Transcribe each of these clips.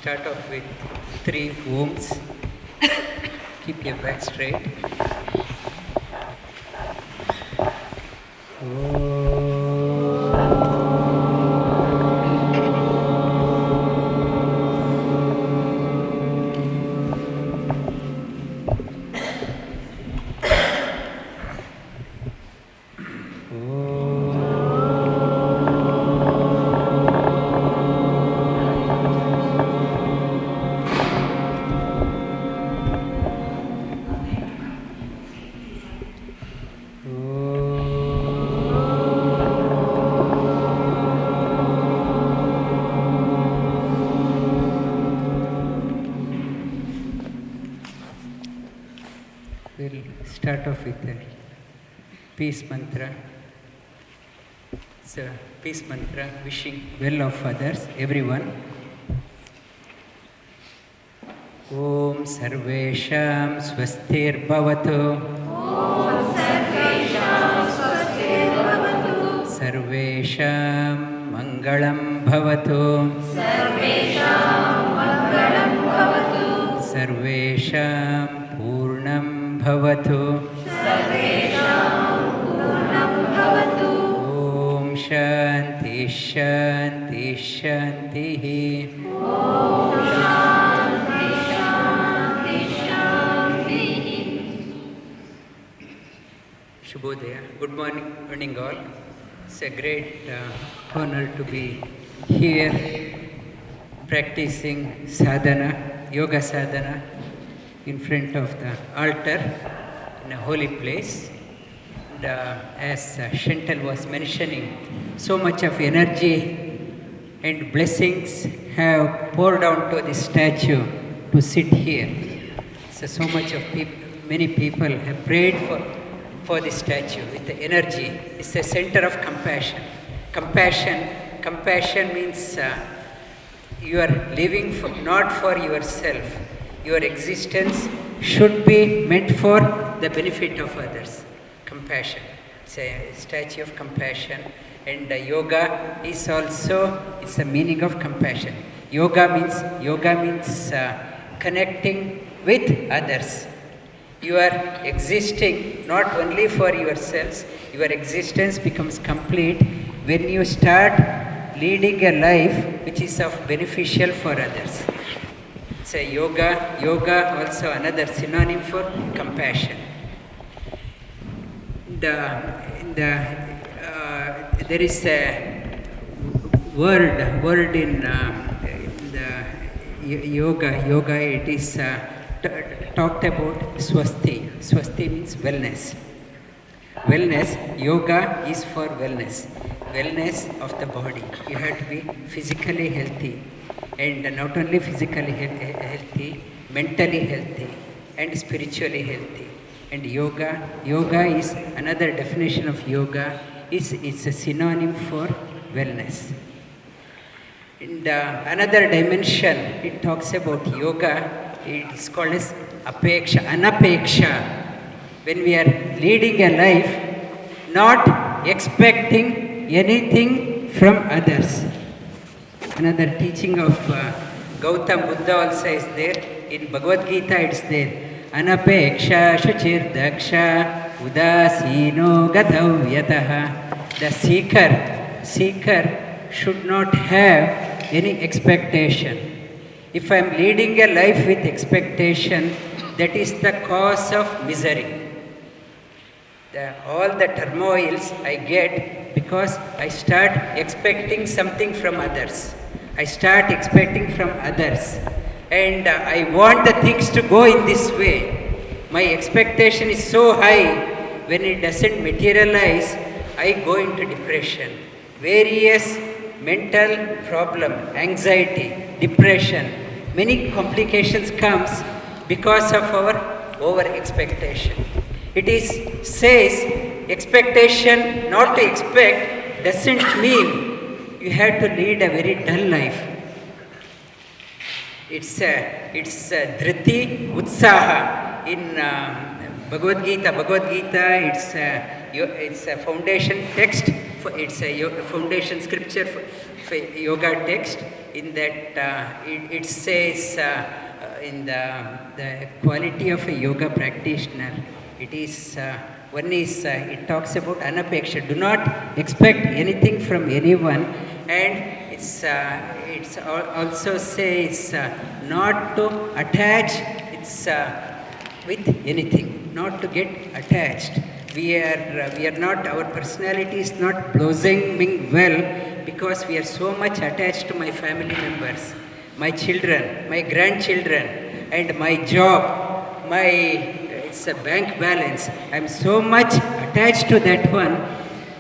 start off with 3 Oms. Keep your back straight. We'll start off with a peace mantra. It's a peace mantra wishing well of others, everyone. Om Sarvesham Swastir Bhavatu. Om Sarvesham Swastir Bhavatu. Sarvesham Mangalam Bhavatu. Sarvesham Mangalam Bhavatu. Sarvesham Purnam Bhavatu. Sarvesham Purnam Bhavatu. Om Shanti Shanti Shanti. Om Shanti Shanti Shanti. Shubhodaya. Good morning all. It's a great honor to be here practicing sadhana, yoga sadhana, in front of the altar in a holy place. And, as Chantal was mentioning, so much of energy and blessings have poured down to this statue to sit here. So much of many people have prayed for this statue with the energy. It's the center of compassion. Compassion means you are living not for yourself. Your existence should be meant for the benefit of others. Compassion. It's a statue of compassion. And yoga is also, it's the meaning of compassion. Yoga means connecting with others. You are existing not only for yourselves, your existence becomes complete when you start leading a life which is of beneficial for others. It's a yoga also another synonym for compassion. There is a word in the yoga it is talked about swasthi. Swasthi means wellness. Yoga is for wellness of the body. You have to be physically healthy, and not only physically healthy, mentally healthy and spiritually healthy. And yoga is another definition of yoga. It's a synonym for wellness. In another dimension, it talks about yoga. It is called as anapeksha. When we are leading a life, not expecting anything from others. Another teaching of Gautam Buddha also is there. In Bhagavad Gita it's there. Anapeksha shuchir daksha udasino gatau yataha. The seeker should not have any expectation. If I am leading a life with expectation, that is the cause of misery. All the turmoils I get because I start expecting something from others. And I want the things to go in this way. My expectation is so high, when it doesn't materialize, I go into depression. Various mental problem, anxiety, depression, many complications comes because of our over expectation. It says expectation, not to expect, doesn't mean you have to lead a very dull life. It's dhṛity-utsāha in Bhagavad Gita. It's a foundation text. It's a foundation scripture a yoga text. In that it says in the quality of a yoga practitioner, it is it talks about anapeksha. Do not expect anything from anyone, and it's also says not to attach. It's with anything, not to get attached. We are not, our personality is not blossoming well because we are so much attached to my family members, my children, my grandchildren, and my job, it's a bank balance. I am so much attached to that one.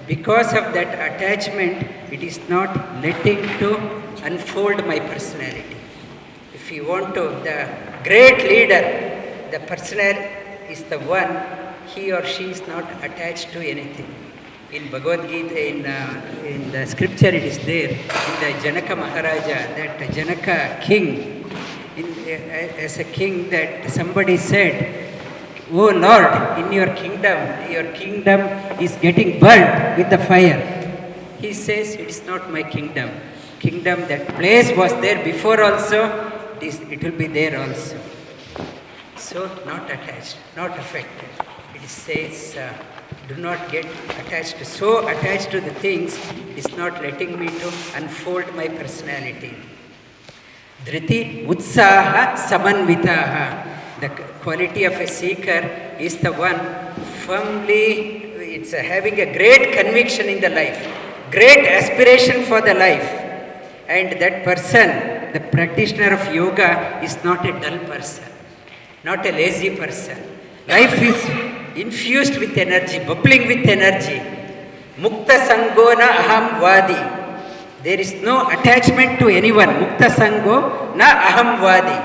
Because of that attachment, it is not letting to unfold my personality. If you want to, the great leader, the personal is the one, he or she is not attached to anything. In Bhagavad Gita, in the scripture it is there, in the Janaka Maharaja, that Janaka king, as a king, that somebody said, "Oh Lord, in your kingdom is getting burnt with the fire." He says, "It is not my kingdom. Kingdom, that place was there before also, it will be there also." So, not attached, not affected. It says, do not get attached, so attached to the things, it is not letting me to unfold my personality. Dhṛity-utsāha-samanvitaḥ. The quality of a seeker is the one firmly, it's having a great conviction in the life, great aspiration for the life. And that person, the practitioner of yoga, is not a dull person, not a lazy person. Life is infused with energy, bubbling with energy. Mukta-saṅgo nahaṁ-vādī. There is no attachment to anyone. Mukta-saṅgo nahaṁ-vādī.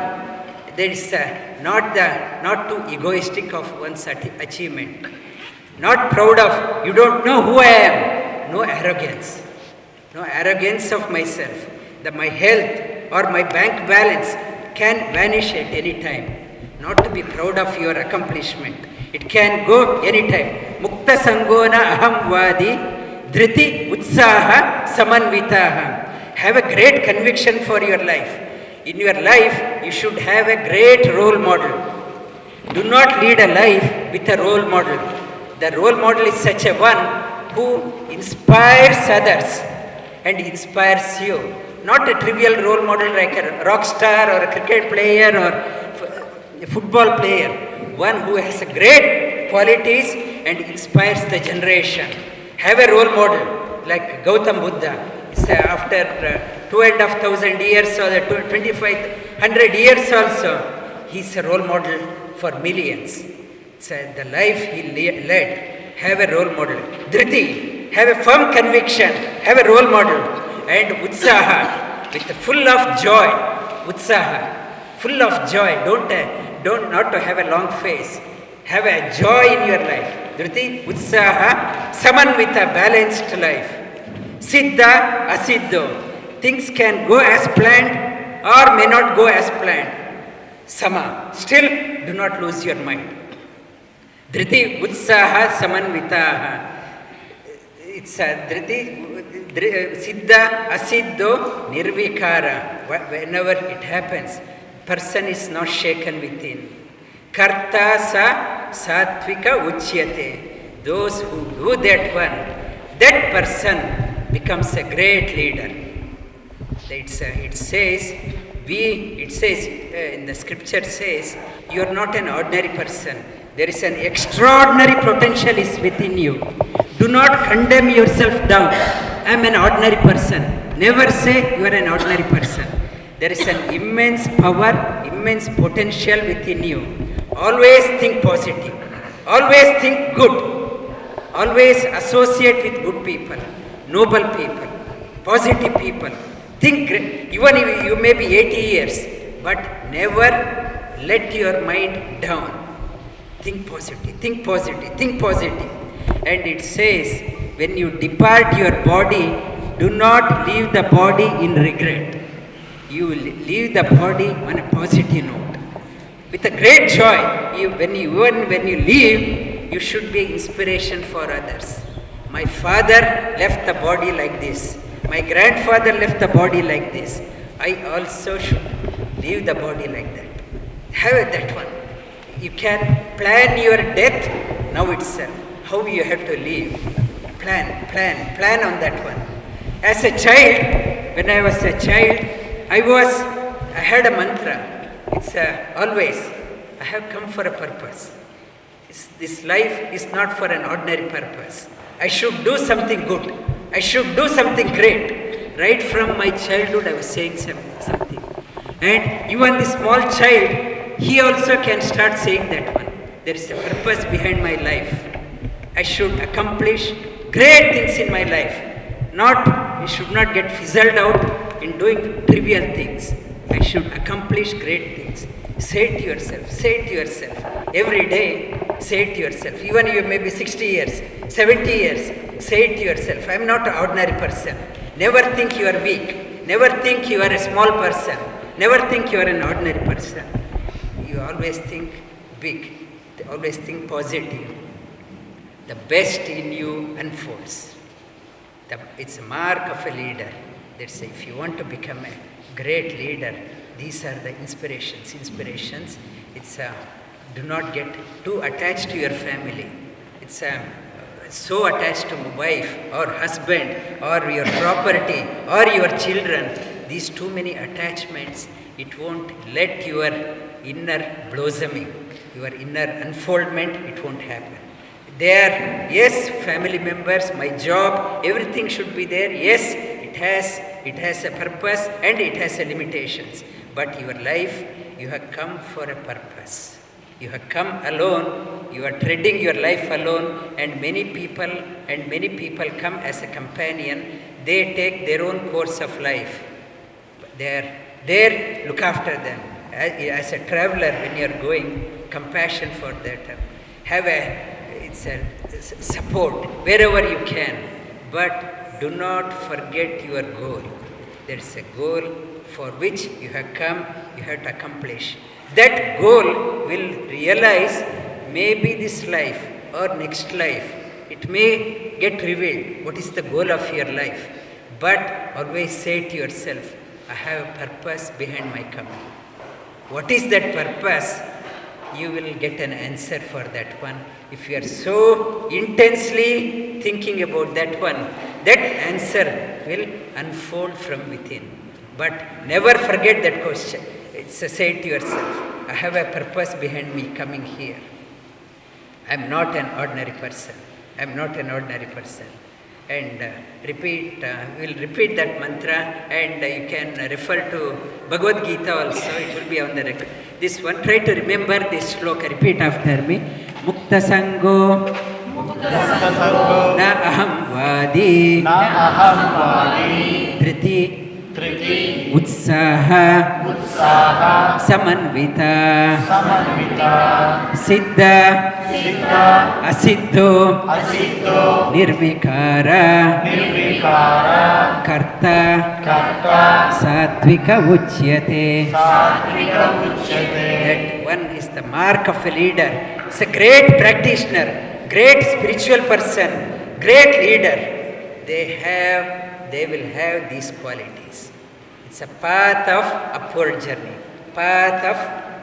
There is not too egoistic of one's achievement. Not proud of, you don't know who I am. No arrogance. No arrogance of myself. That my health or my bank balance can vanish at any time. Not to be proud of your accomplishment. It can go anytime. Mukta-saṅgo nahaṁ-vādī, dhṛity-utsāha-samanvitaḥ. Have a great conviction for your life. In your life, you should have a great role model. Do not lead a life with a role model. The role model is such a one who inspires others and inspires you. Not a trivial role model like a rock star or a cricket player or a football player. One who has great qualities and inspires the generation. Have a role model like Gautam Buddha. After 2,500 years or 2,500 years also, he is a role model for millions. The life he led, have a role model. Dhṛti, have a firm conviction, have a role model. And utsaha, with full of joy. Utsaha, full of joy. Don't not to have a long face. Have a joy in your life. dhṛity-utsāha-samanvitaḥ, balanced life. Siddhy-asiddhyor, things can go as planned or may not go as planned. Sama, still do not lose your mind. dhṛity-utsāha-samanvitaḥ. It's siddhy-asiddhyor, nirvikāraḥ. Whenever it happens, person is not shaken within. Kartā sāttvika uchyate. Those who do that one, that person becomes a great leader. It says in the scripture says, you are not an ordinary person. There is an extraordinary potential is within you. Do not condemn yourself down. I am an ordinary person. Never say you are an ordinary person. There is an immense power, immense potential within you. Always think positive. Always think good. Always associate with good people, noble people, positive people. Think great. Even if you may be 80 years, but never let your mind down. Think positive, think positive, think positive. And it says, when you depart your body, do not leave the body in regret. You will leave the body on a positive note. With a great joy, when you leave, you should be inspiration for others. My father left the body like this. My grandfather left the body like this. I also should leave the body like that. Have that one. You can plan your death now itself. How you have to live. Plan on that one. As a child, when I was a child, I had a mantra. It's always, I have come for a purpose. This life is not for an ordinary purpose. I should do something good. I should do something great. Right from my childhood, I was saying something. And even the small child, he also can start saying that one. There is a purpose behind my life. I should accomplish great things in my life. You should not get fizzled out in doing trivial things. I should accomplish great things. Say it to yourself. Every day, say it to yourself. Even you may be 60 years, 70 years, say it to yourself. I am not an ordinary person. Never think you are weak. Never think you are a small person. Never think you are an ordinary person. You always think big. Always think positive. The best in you unfolds. It's a mark of a leader. That's if you want to become a great leader, these are the inspirations. It's do not get too attached to your family. It's so attached to wife or husband or your property or your children. These too many attachments, it won't let your inner blossoming, your inner unfoldment, it won't happen. There, yes, family members, my job, everything should be there. Yes, it has a purpose and it has a limitations. But your life, you have come for a purpose. You have come alone, you are treading your life alone, and many people come as a companion. They take their own course of life. There, look after them. As a traveler, when you are going, compassion for that. Have a support wherever you can. But do not forget your goal. There is a goal for which you have come, you have to accomplish. That goal will realize maybe this life or next life. It may get revealed what is the goal of your life. But always say to yourself, I have a purpose behind my coming. What is that purpose? You will get an answer for that one. If you are so intensely thinking about that one, that answer will unfold from within. But never forget that question. Say to yourself, I have a purpose behind me coming here. I am not an ordinary person. And we'll repeat that mantra, and you can refer to Bhagavad Gita also. It will be on the record. This one, try to remember this shloka. Repeat after me. Mukta-saṅgo nahaṁ-vādī dhṛity-utsāha-samanvitaḥ siddhy-asiddhyor nirvikāraḥ kartā sāttvika uchyate. That one is the mark of a leader. It's a great practitioner, great spiritual person, great leader. They will have these qualities. It's a path of upward journey, path of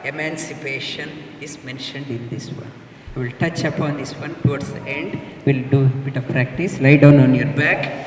emancipation is mentioned in this one. We will touch upon this one towards the end. We'll do a bit of practice. Lie down on your back.